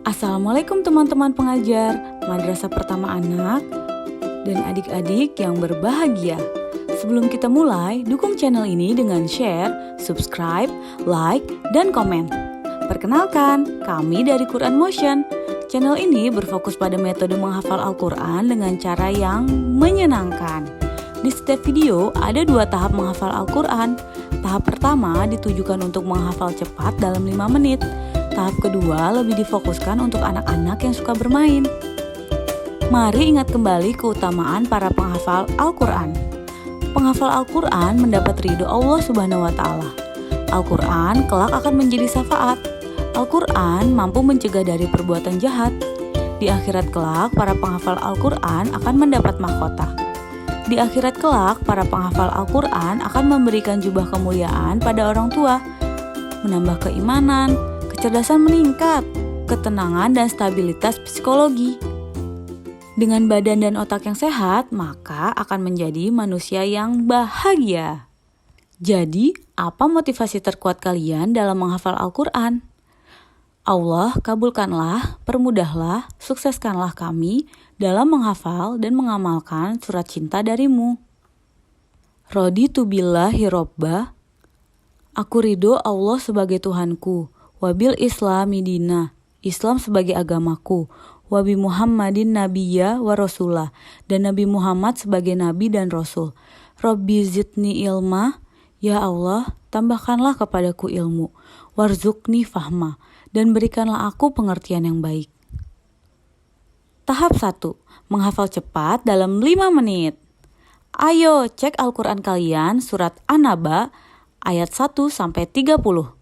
Assalamualaikum teman-teman pengajar Madrasah Pertama Anak dan adik-adik yang berbahagia. Sebelum kita mulai, dukung channel ini dengan share, subscribe, like, dan komen. Perkenalkan, kami dari Quran Motion. Channel ini berfokus pada metode menghafal Al-Quran dengan cara yang menyenangkan. Di setiap video ada 2 tahap menghafal Al-Quran. Tahap pertama ditujukan untuk menghafal cepat dalam 5 menit. Tahap kedua lebih difokuskan untuk anak-anak yang suka bermain. Mari ingat kembali keutamaan para penghafal Al-Quran. Penghafal Al-Quran mendapat ridho Allah Subhanahu wa Ta'ala. Al-Quran kelak akan menjadi syafaat. Al-Quran mampu mencegah dari perbuatan jahat. Di akhirat kelak, para penghafal Al-Quran akan mendapat mahkota. Di akhirat kelak, para penghafal Al-Quran akan memberikan jubah kemuliaan pada orang tua, menambah keimanan, kecerdasan meningkat, ketenangan dan stabilitas psikologi. Dengan badan dan otak yang sehat, maka akan menjadi manusia yang bahagia. Jadi, apa motivasi terkuat kalian dalam menghafal Al-Quran? Allah kabulkanlah, permudahlah, sukseskanlah kami dalam menghafal dan mengamalkan surat cinta darimu. Raditu billahi robba, aku ridho Allah sebagai Tuhanku. Wabil islami dina, Islam sebagai agamaku. Wabi Muhammadin nabiyya wa rasulah, dan Nabi Muhammad sebagai nabi dan rasul. Rabbi zidni ilma, ya Allah, tambahkanlah kepadaku ilmu. Warzukni fahma, dan berikanlah aku pengertian yang baik. Tahap 1, menghafal cepat dalam 5 menit. Ayo cek Al-Quran kalian surat An-Naba ayat 1-30.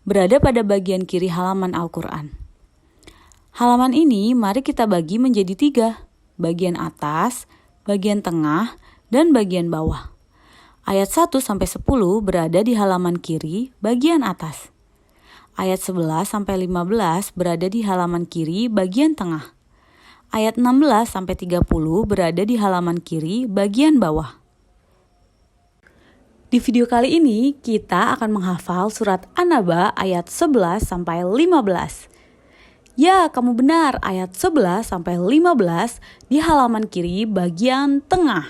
Berada pada bagian kiri halaman Al-Quran. Halaman ini mari kita bagi menjadi 3, bagian atas, bagian tengah, dan bagian bawah. Ayat 1-10 berada di halaman kiri, bagian atas. Ayat 11-15 berada di halaman kiri, bagian tengah. Ayat 16-30 berada di halaman kiri, bagian bawah. Di video kali ini, kita akan menghafal surat An-Naba ayat 11-15. Ya, kamu benar, ayat 11-15 di halaman kiri bagian tengah.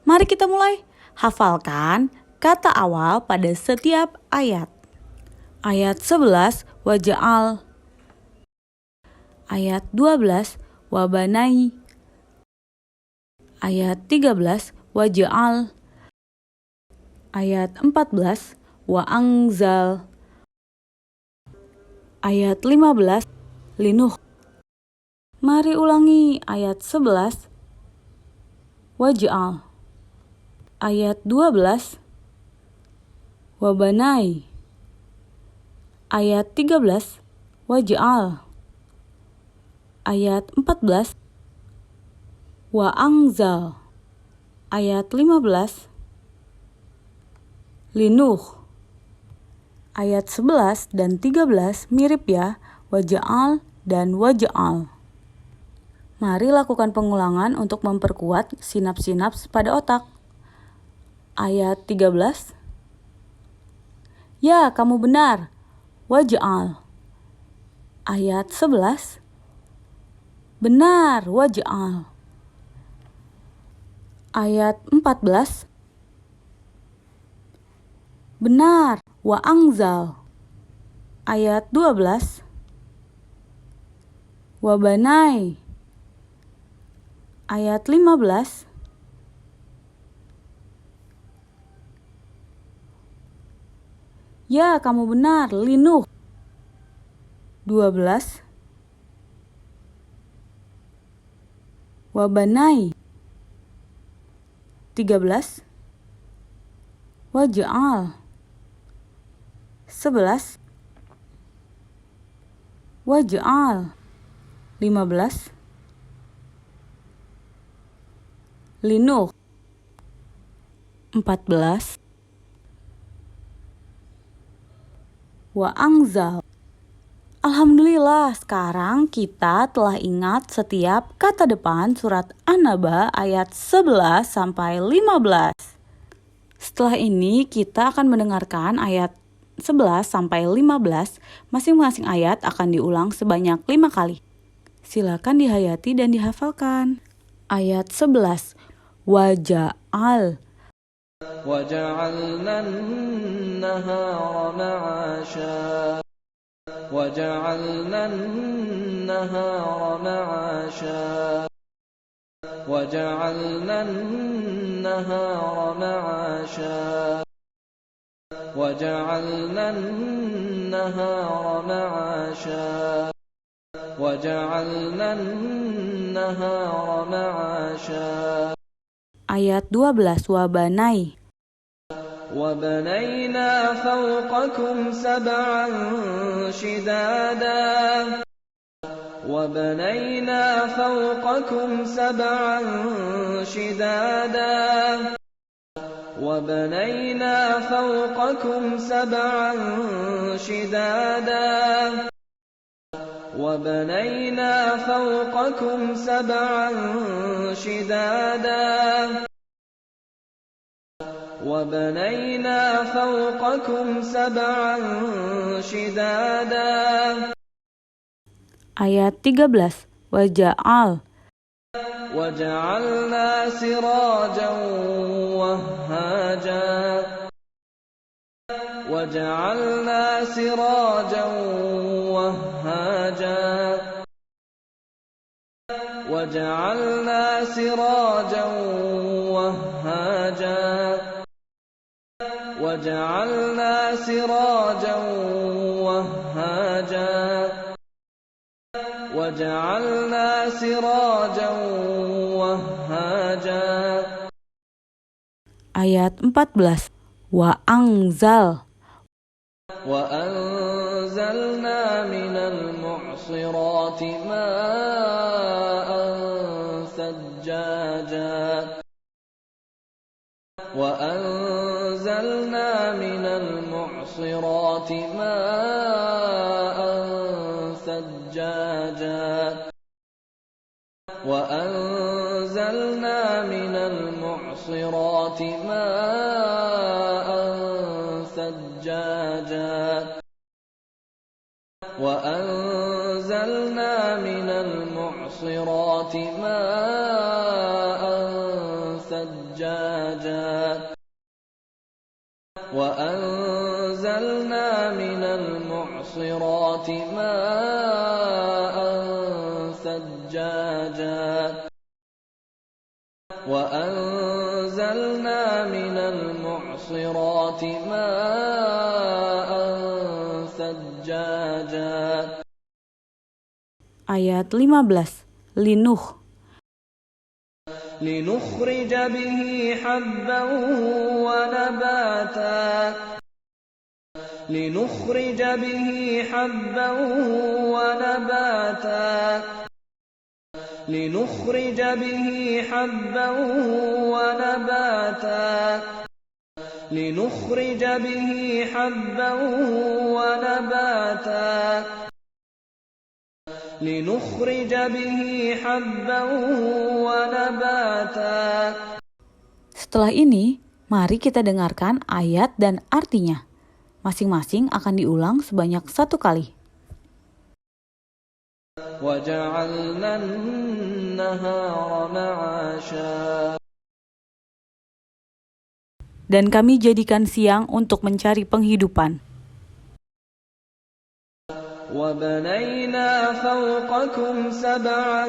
Mari kita mulai. Hafalkan kata awal pada setiap ayat. Ayat 11, waja'al. Ayat 12, wabanai. Ayat 13, waja'al. Ayat 14, wa'angzal. Ayat 15, linuh. Mari ulangi ayat 11, waj'al. Ayat 12, wabanai. Ayat 13, waj'al. Ayat 14, wa'angzal. Ayat 15, linuh. Ayat 11 dan 13 mirip ya, waja'al dan waja'al. Mari lakukan pengulangan untuk memperkuat sinaps-sinaps pada otak. Ayat 13. Ya, kamu benar, waja'al. Ayat 11. Benar, waja'al. Ayat 14. Benar, wa'angzal. Ayat 12. Wabanai. Ayat 15. Ya, kamu benar, linuh. 12. Wabanai. 13. Waja'al. 11. Waja'al. 15. Linuh. 14. Wa'angzal. Alhamdulillah, sekarang kita telah ingat setiap kata depan surat An-Naba ayat 11-15. Setelah ini kita akan mendengarkan ayat 11 sampai 15, masing-masing ayat akan diulang sebanyak 5 kali. Silakan dihayati dan dihafalkan. Ayat 11. Waja'al. وجعلنا النهار معاشا وجعلنا النهار معاشا وجعلنا النهار معاشا وجعلنا النهار معاشا وجعلنا النهار معاشا. Ayat 12. Wabanai. وبنينا فوقكم سبعا شدادا وبنينا فوقكم سبعا شدادا وبنينا فوقكم سبعا شدادا وبنينا فوقكم سبعا شدادا وبنينا فوقكم سبعا شدادا. Ayat 13. Waja'al. وجعلنا سراجا وهاجا وجعلنا سراجا وهاجا وجعلنا سراجا وهاجا وجعلنا سراجا وهاجا وجعلنا سراجا وهاجا. Ayat 14. Wa'angzal. وأنزلنا من المعصرات ماء ثجاجا وأنزلنا من المعصرات ماء ثجاجا وأنزلنا من المعصرات ماء ثجاجا وأنزلنا من المعصرات ماء ثجاجا وأنزلنا من المعصرات ماء ثجاجا وأنزلنا من المعصرات ماء ثجاجا. Ayat 15. Linuh. لنخرج به حبا ونباتا لنخرج به حبا ونباتا لنخرج به حبا ونباتا لنخرج به حبا ونباتا لنخرج به حبا ونباتا. Setelah ini, mari kita dengarkan ayat dan artinya. Masing-masing akan diulang sebanyak 1 kali. وجعلنا النهار معاشا Dan kami jadikan siang untuk mencari penghidupan. وبنينا فوقكم سبعا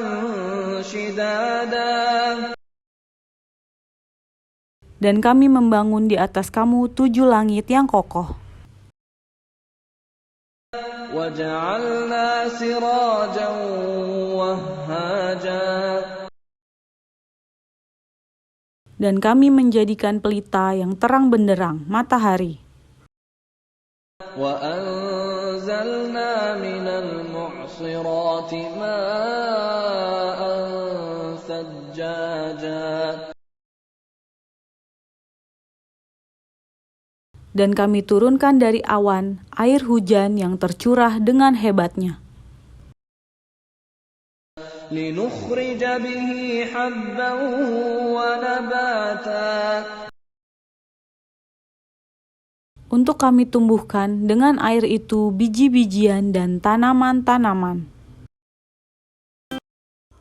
شدادا Dan kami membangun di atas kamu 7 langit yang kokoh. وجعلنا سراجا وهاجا Dan kami menjadikan pelita yang terang benderang, matahari. وأنزلنا من المعصرات ماء ثجاجا Dan kami turunkan dari awan air hujan yang tercurah dengan hebatnya. لنخرج به حبا ونباتا Untuk kami tumbuhkan dengan air itu biji-bijian dan tanaman-tanaman.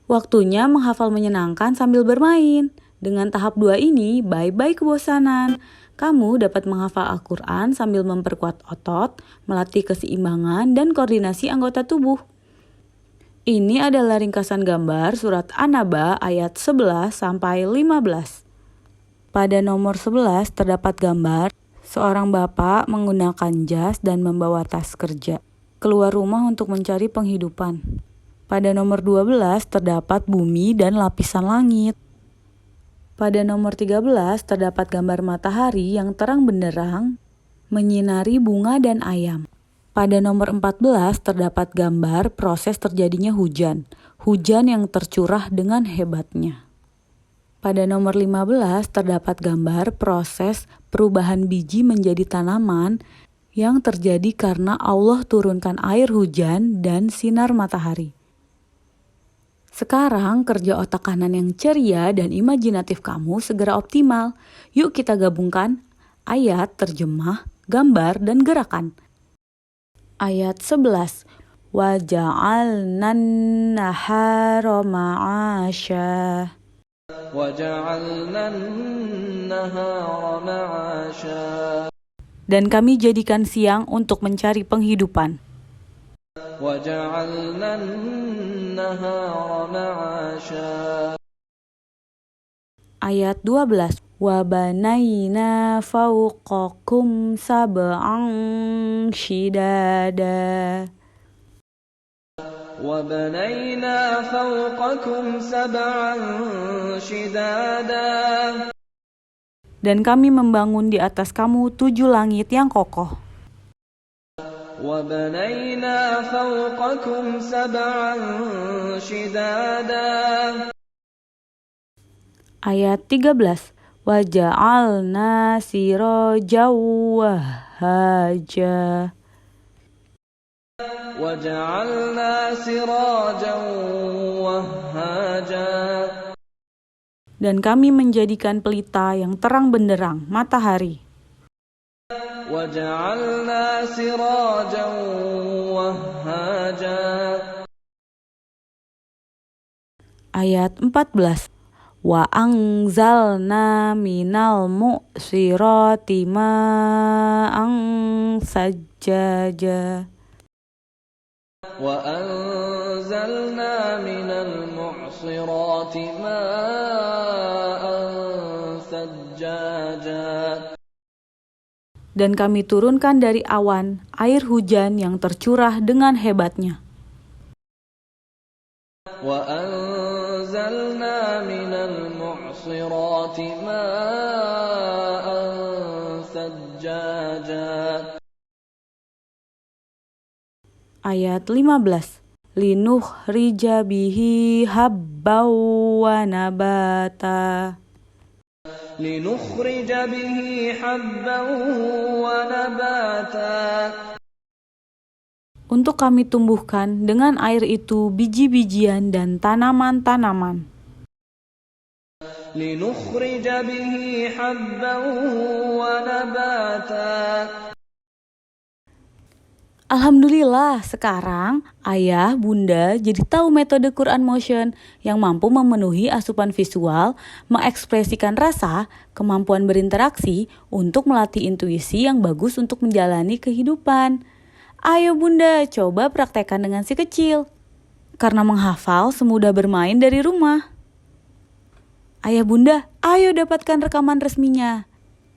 Waktunya menghafal menyenangkan sambil bermain. Dengan tahap 2 ini, bye-bye kebosanan. Kamu dapat menghafal Al-Quran sambil memperkuat otot, melatih keseimbangan dan koordinasi anggota tubuh. Ini adalah ringkasan gambar surat An-Naba ayat 11 sampai 15. Pada nomor 11 terdapat gambar seorang bapak menggunakan jas dan membawa tas kerja keluar rumah untuk mencari penghidupan. Pada nomor 12 terdapat bumi dan lapisan langit. Pada nomor 13 terdapat gambar matahari yang terang benderang menyinari bunga dan ayam. Pada nomor 14 terdapat gambar proses terjadinya hujan yang tercurah dengan hebatnya. Pada nomor 15 terdapat gambar proses perubahan biji menjadi tanaman yang terjadi karena Allah turunkan air hujan dan sinar matahari. Sekarang kerja otak kanan yang ceria dan imajinatif kamu segera optimal. Yuk kita gabungkan ayat, terjemah, gambar, dan gerakan. Ayat 11. وَجَعَلْنَا النَّهَارَ مَعَاشًا Dan kami jadikan siang untuk mencari penghidupan. Ayat 12. وَبَنَيْنَا فَوْقَكُمْ سَبْعًا شِدَادًا Dan kami membangun di atas kamu 7 langit yang kokoh. Ayat 13. وَجَعَلْنَا سِرَاجًا وَهَّاجًا Dan kami menjadikan pelita yang terang benderang, matahari. Ayat 14. وَأَنْزَلْنَا مِنَ الْمُعْصِرَاتِ مَاءً ثَجَّاجًا Dan kami turunkan dari awan air hujan yang tercurah dengan hebatnya. Ayat 15. Linukhrija bihi habban wa nabata Untuk kami tumbuhkan dengan air itu biji-bijian dan tanaman-tanaman. Alhamdulillah, sekarang ayah, bunda jadi tahu metode Quran Motion yang mampu memenuhi asupan visual, mengekspresikan rasa, kemampuan berinteraksi untuk melatih intuisi yang bagus untuk menjalani kehidupan. Ayo bunda, coba praktekkan dengan si kecil. Karena menghafal semudah bermain dari rumah. Ayah bunda, ayo dapatkan rekaman resminya.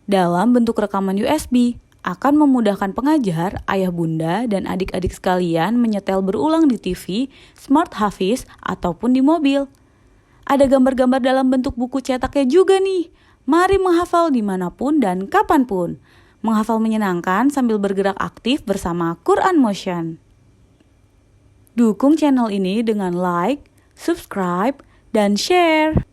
Dalam bentuk rekaman USB. Akan memudahkan pengajar, ayah bunda, dan adik-adik sekalian menyetel berulang di TV, smart hafiz, ataupun di mobil. Ada gambar-gambar dalam bentuk buku cetaknya juga nih. Mari menghafal dimanapun dan kapanpun. Menghafal menyenangkan sambil bergerak aktif bersama Quran Motion. Dukung channel ini dengan like, subscribe, dan share.